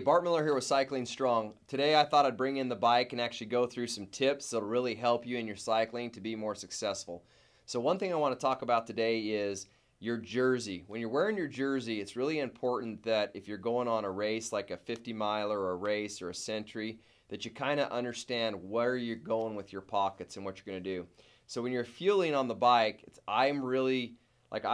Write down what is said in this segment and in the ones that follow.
Bart Miller here with Cycling Strong. Today I thought I'd bring in the bike and actually go through some tips that'll really help you in your cycling to be more successful. So one thing I want to talk about today is your jersey. When you're wearing your jersey, it's really important that if you're going on a race like a 50-miler or a race or a century, that you kind of understand where you're going with your pockets and what you're going to do. So when you're fueling on the bike, I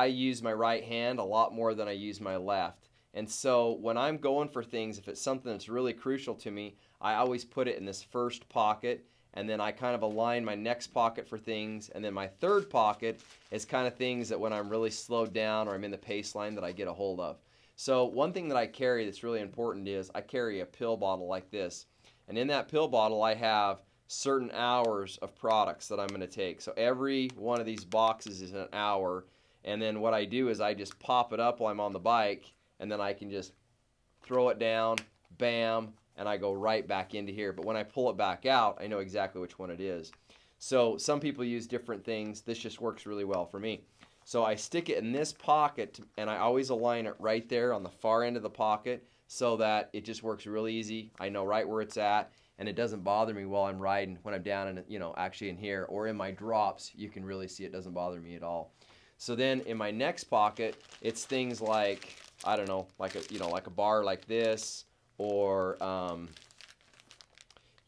use my right hand a lot more than I use my left. And so when I'm going for things, if it's something that's really crucial to me, I always put it in this first pocket, and then I kind of align my next pocket for things, and then my third pocket is kind of things that when I'm really slowed down or I'm in the pace line that I get a hold of. So one thing that I carry that's really important is I carry a pill bottle like this. And in that pill bottle I have certain hours of products that I'm going to take. So every one of these boxes is an hour, and then what I do is I just pop it up while I'm on the bike, and then I can just throw it down, bam, and I go right back into here. But when I pull it back out, I know exactly which one it is. So some people use different things. This just works really well for me. So I stick it in this pocket, and I always align it right there on the far end of the pocket so that it just works really easy. I know right where it's at, and it doesn't bother me while I'm riding when I'm down in, actually in here, or in my drops, you can really see it doesn't bother me at all. So then in my next pocket, it's things like, I don't know, like a bar like this, or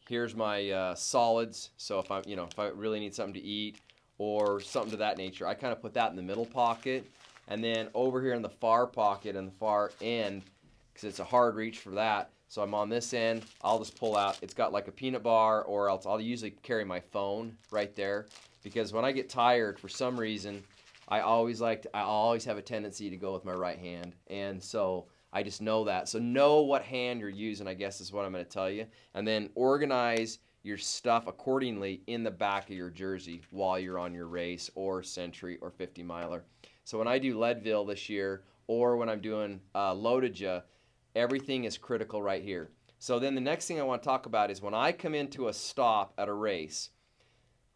here's my solids. So if I really need something to eat or something to that nature, I kind of put that in the middle pocket, and then over here in the far pocket and the far end, because it's a hard reach for that. So I'm on this end, I'll just pull out. It's got like a peanut bar, or else I'll usually carry my phone right there, because when I get tired for some reason, I always have a tendency to go with my right hand, and so I just know that. So know what hand you're using, I guess is what I'm going to tell you, and then organize your stuff accordingly in the back of your jersey while you're on your race or century or 50-miler. So when I do Leadville this year, or when I'm doing Loadija, everything is critical right here. So then the next thing I want to talk about is when I come into a stop at a race,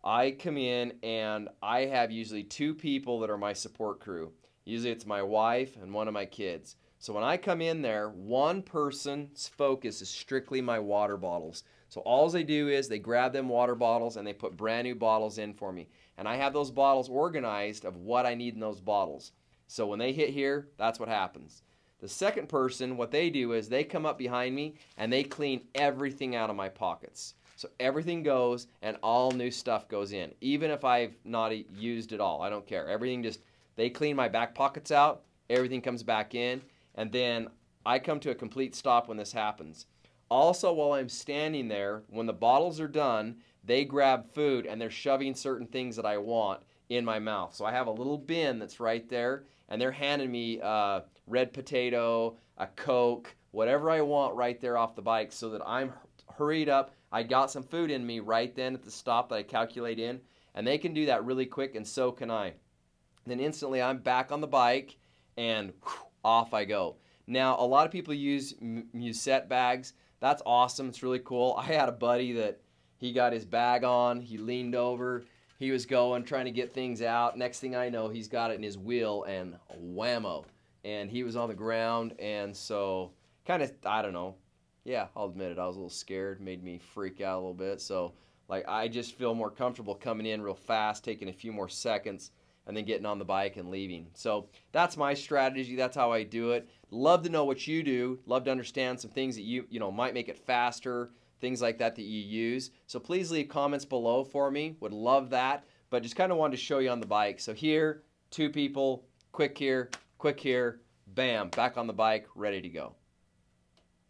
I come in and I have usually two people that are my support crew. Usually it's my wife and one of my kids. So when I come in there, one person's focus is strictly my water bottles. So all they do is they grab them water bottles and they put brand new bottles in for me. And I have those bottles organized of what I need in those bottles. So when they hit here, that's what happens. The second person, what they do is they come up behind me and they clean everything out of my pockets. So everything goes, and all new stuff goes in. Even if I've not used it all, I don't care. Everything they clean my back pockets out, everything comes back in, and then I come to a complete stop when this happens. Also, while I'm standing there, when the bottles are done, they grab food and they're shoving certain things that I want in my mouth. So I have a little bin that's right there, and they're handing me red potato, a Coke, whatever I want right there off the bike, so that I'm hurried up. I got some food in me right then at the stop that I calculate in, and they can do that really quick, and so can I. Then instantly I'm back on the bike, and off I go. Now, a lot of people use musette bags. That's awesome. It's really cool. I had a buddy that he got his bag on. He leaned over. He was going, trying to get things out. Next thing I know, he's got it in his wheel, and whammo. And he was on the ground, and so kind of, I don't know. Yeah, I'll admit it. I was a little scared. Made me freak out a little bit. So, I just feel more comfortable coming in real fast, taking a few more seconds, and then getting on the bike and leaving. So that's my strategy. That's how I do it. Love to know what you do. Love to understand some things that you might make it faster, things like that you use. So please leave comments below for me. Would love that. But just kind of wanted to show you on the bike. So here, two people, quick here, bam, back on the bike, ready to go.